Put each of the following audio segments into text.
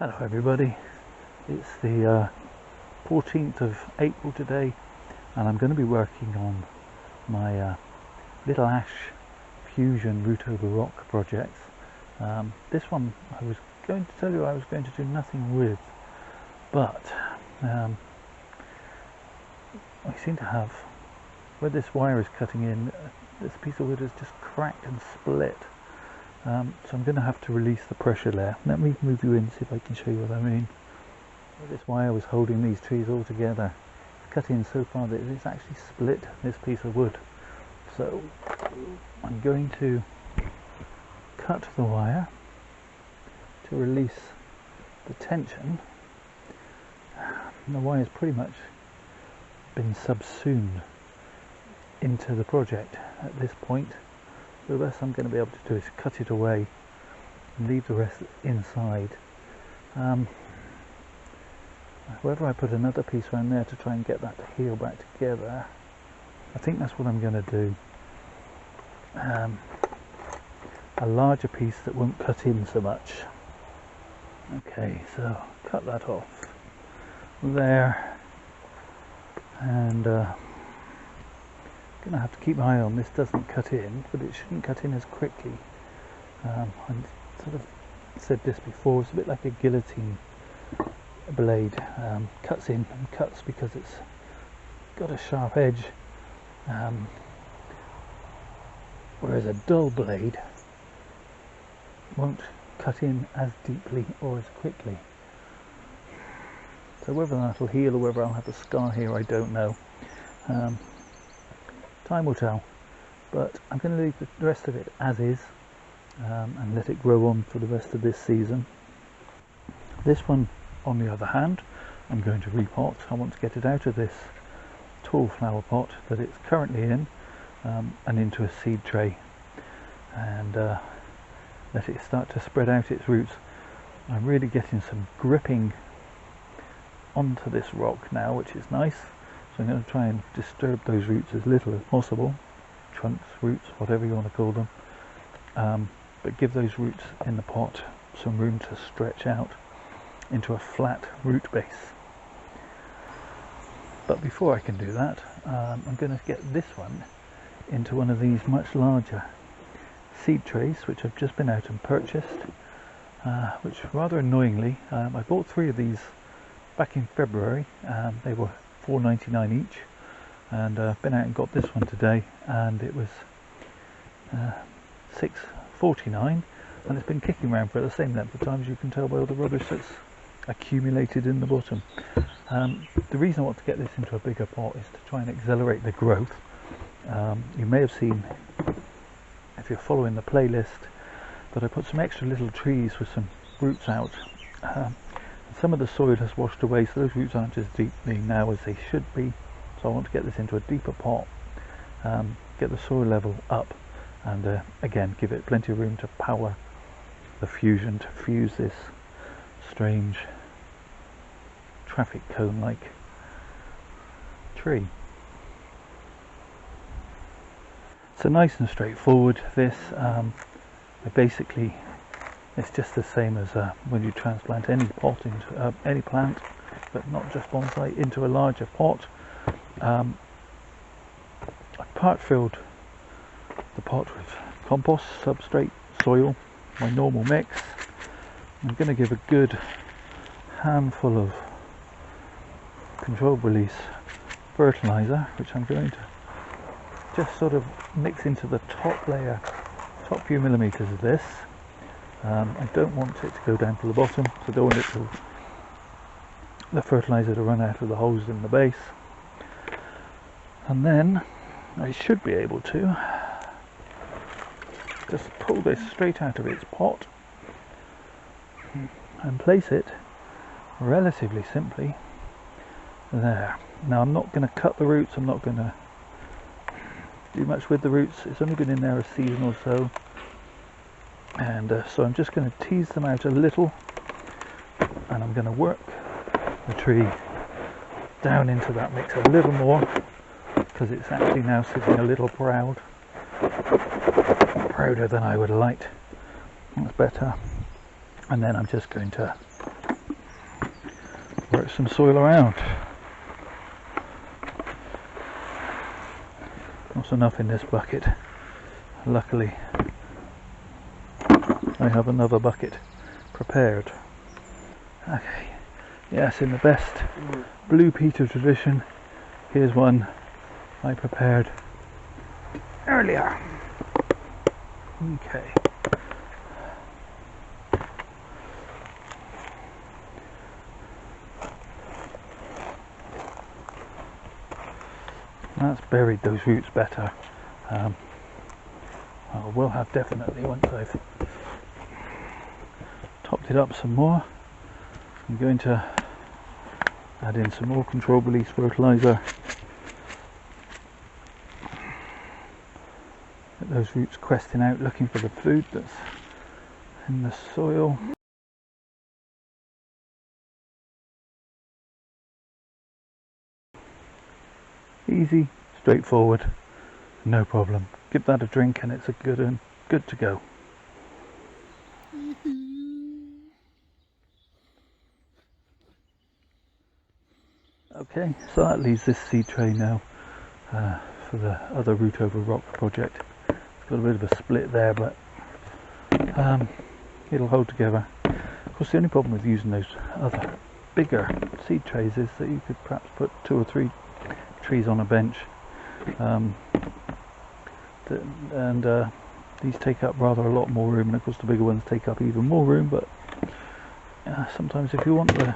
Hello everybody, it's the 14th of April today, and I'm going to be working on my Little Ash Fusion Root Over Rock project. This one I was going to tell you I was going to do nothing with, but I seem to have, where this wire is cutting in, this piece of wood has just cracked and split. So I'm going to have to release the pressure there. Let me move you in, see if I can show you what I mean. This wire was holding these trees all together. It's cut in so far that it's actually split this piece of wood. So I'm going to cut the wire to release the tension. And the wire's pretty much been subsumed into the project at this point. So the best I'm going to be able to do is cut it away and leave the rest inside. Whether I put another piece around there to try and get that to heal back together, I think that's what I'm going to do. A larger piece that won't cut in so much. Okay, so cut that off there, and going to have to keep my eye on this doesn't cut in, but it shouldn't cut in as quickly. I sort of said this before, it's a bit like a guillotine blade. Cuts in and cuts because it's got a sharp edge, whereas a dull blade won't cut in as deeply or as quickly. So whether that'll heal or whether I'll have a scar here, I don't know. Time will tell, but I'm going to leave the rest of it as is, and let it grow on for the rest of this season. This one, on the other hand, I'm going to repot. I want to get it out of this tall flower pot that it's currently in, and into a seed tray, and let it start to spread out its roots. I'm really getting some gripping onto this rock now, which is nice. So I'm going to try and disturb those roots as little as possible, trunks, roots, whatever you want to call them, but give those roots in the pot some room to stretch out into a flat root base. But before I can do that, I'm going to get this one into one of these much larger seed trays, which I've just been out and purchased, which rather annoyingly, I bought 3 of these back in February. They were $4.99 each, and I've been out and got this one today, and it was $6.49, and it's been kicking around for the same length of time, as you can tell by all the rubbish that's accumulated in the bottom. The reason I want to get this into a bigger pot is to try and accelerate the growth. You may have seen, if you're following the playlist, that I put some extra little trees with some roots out. Some of the soil has washed away, so those roots aren't as deeply now as they should be. So I want to get this into a deeper pot, get the soil level up, and again give it plenty of room to power the fusion to fuse this strange traffic cone like tree. So nice and straightforward this. It's just the same as when you transplant any pot into any plant, but not just bonsai, into a larger pot. I part filled the pot with compost, substrate, soil, my normal mix. I'm going to give a good handful of controlled release fertilizer, which I'm going to just sort of mix into the top layer, top few millimeters of this. I don't want it to go down to the bottom, so I don't want the fertilizer to run out of the holes in the base. And then I should be able to just pull this straight out of its pot and place it relatively simply there. Now I'm not going to cut the roots, I'm not going to do much with the roots. It's only been in there a season or so. And so I'm just going to tease them out a little, and I'm going to work the tree down into that mix a little more, because it's actually now sitting a little prouder than I would have liked. That's better. And then I'm just going to work some soil around. Not enough in this bucket. Luckily, I have another bucket prepared. Okay, yes, in the best Blue Peter tradition, here's one I prepared earlier. Okay. That's buried those roots better. I will have definitely once I've topped it up some more. I'm going to add in some more controlled release fertilizer. Get those roots questing out, looking for the food that's in the soil. Easy, straightforward, no problem. Give that a drink and it's a good to go. Okay, so that leaves this seed tray now for the other root over rock project. It's got a bit of a split there, but it'll hold together. Of course, the only problem with using those other bigger seed trays is that you could perhaps put 2 or 3 trees on a bench, and these take up rather a lot more room, and of course the bigger ones take up even more room, but sometimes if you want the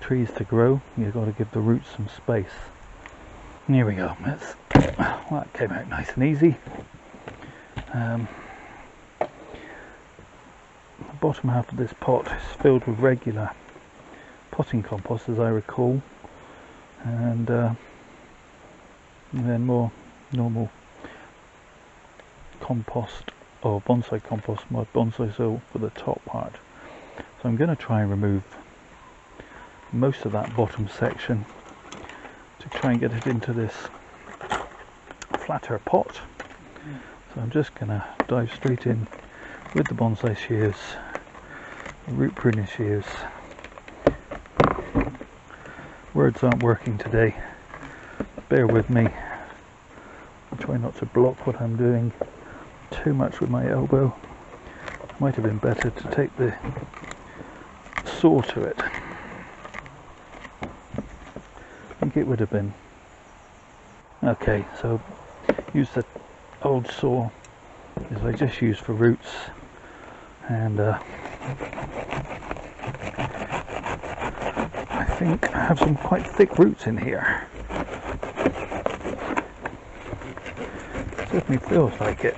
trees to grow, you've got to give the roots some space. Here we go. Well, that came out nice and easy. The bottom half of this pot is filled with regular potting compost, as I recall, and then more normal compost or bonsai compost, mud bonsai soil for the top part. So I'm going to try and remove most of that bottom section to try and get it into this flatter pot. So I'm just going to dive straight in with the bonsai shears, the root pruning shears. Words aren't working today, bear with me. I'll try not to block what I'm doing too much with my elbow. Might have been better to take the saw to it. I think it would have been. Okay, so use the old saw as I just used for roots, and I think I have some quite thick roots in here. Certainly feels like it.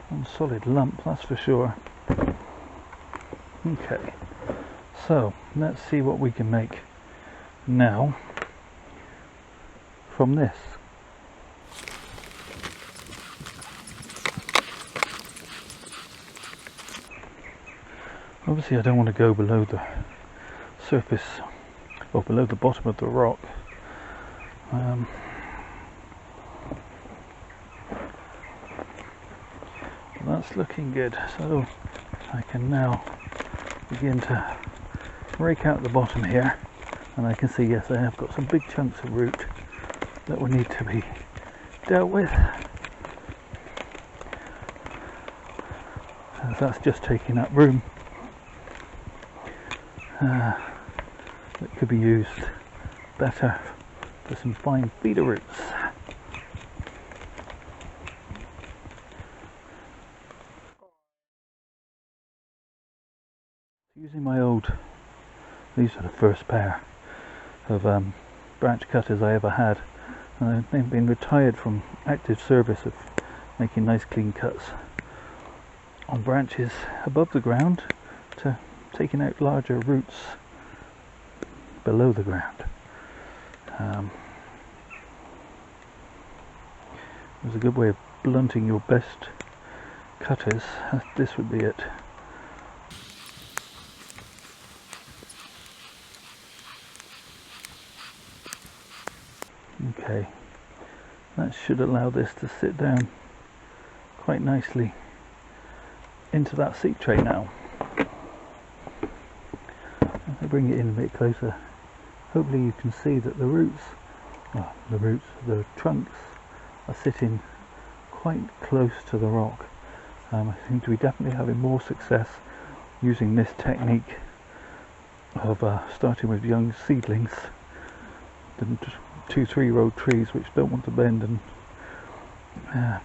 One solid lump, that's for sure. Okay, so let's see what we can make now from this. Obviously I don't want to go below the surface or below the bottom of the rock. That's looking good, so I can now begin to rake out the bottom here, and I can see, yes, I have got some big chunks of root that will need to be dealt with, as that's just taking up room that could be used better for some fine feeder roots. Using my these are the first pair of branch cutters I ever had. They've been retired from active service of making nice clean cuts on branches above the ground to taking out larger roots below the ground. There's a good way of blunting your best cutters. This would be it. Okay, that should allow this to sit down quite nicely into that seed tray now. If I bring it in a bit closer, hopefully you can see that the trunks are sitting quite close to the rock. I seem to be definitely having more success using this technique of starting with young seedlings than 2-3-year-old trees which don't want to bend and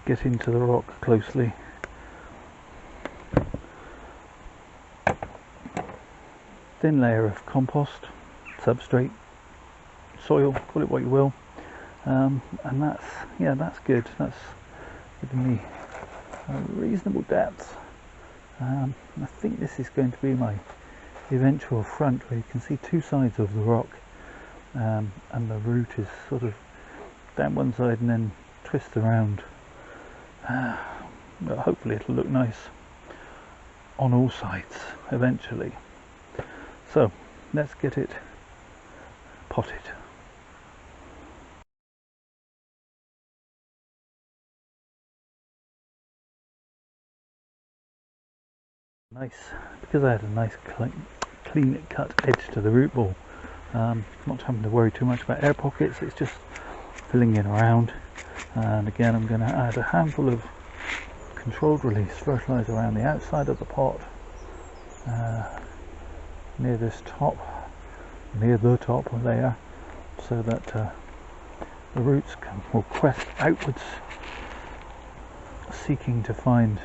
get into the rock closely. Thin layer of compost, substrate, soil, call it what you will, and that's good. That's giving me a reasonable depth. I think this is going to be my eventual front, where you can see two sides of the rock, and the root is sort of down one side and then twists around. But hopefully it'll look nice on all sides eventually. So let's get it potted. Nice, because I had a nice clean cut edge to the root ball, not having to worry too much about air pockets. It's just filling in around. And again, I'm going to add a handful of controlled release fertilizer around the outside of the pot, near the top layer, so that the roots will quest outwards, seeking to find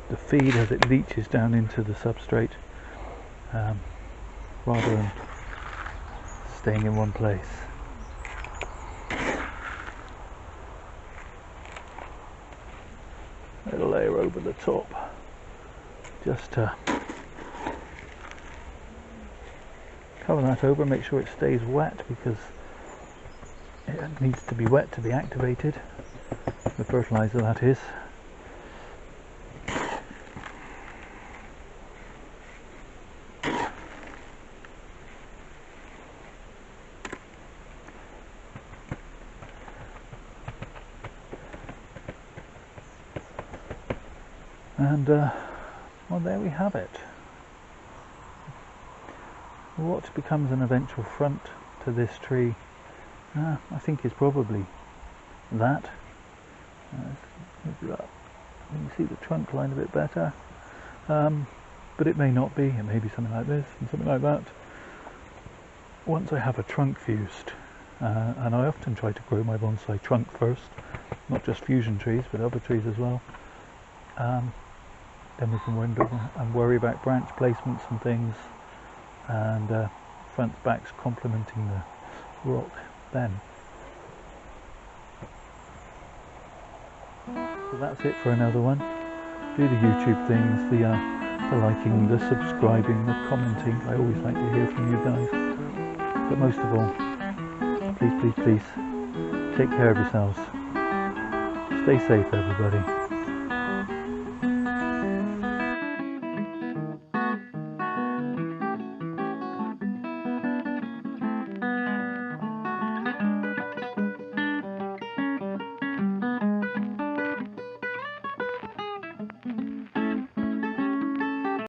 the feed as it leaches down into the substrate, rather than staying in one place. Little layer over the top, just to cover that over, make sure it stays wet, because it needs to be wet to be activated, the fertilizer that is. And well, there we have it. What becomes an eventual front to this tree, I think is probably that. You can see the trunk line a bit better, but it may not be. It may be something like this and something like that. Once I have a trunk fused, and I often try to grow my bonsai trunk first, not just fusion trees but other trees as well, then we can worry about branch placements and things, and fronts, backs complementing the rock then. So that's it for another one. Do the YouTube things, the liking, the subscribing, the commenting. I always like to hear from you guys. But most of all, please take care of yourselves. Stay safe, everybody.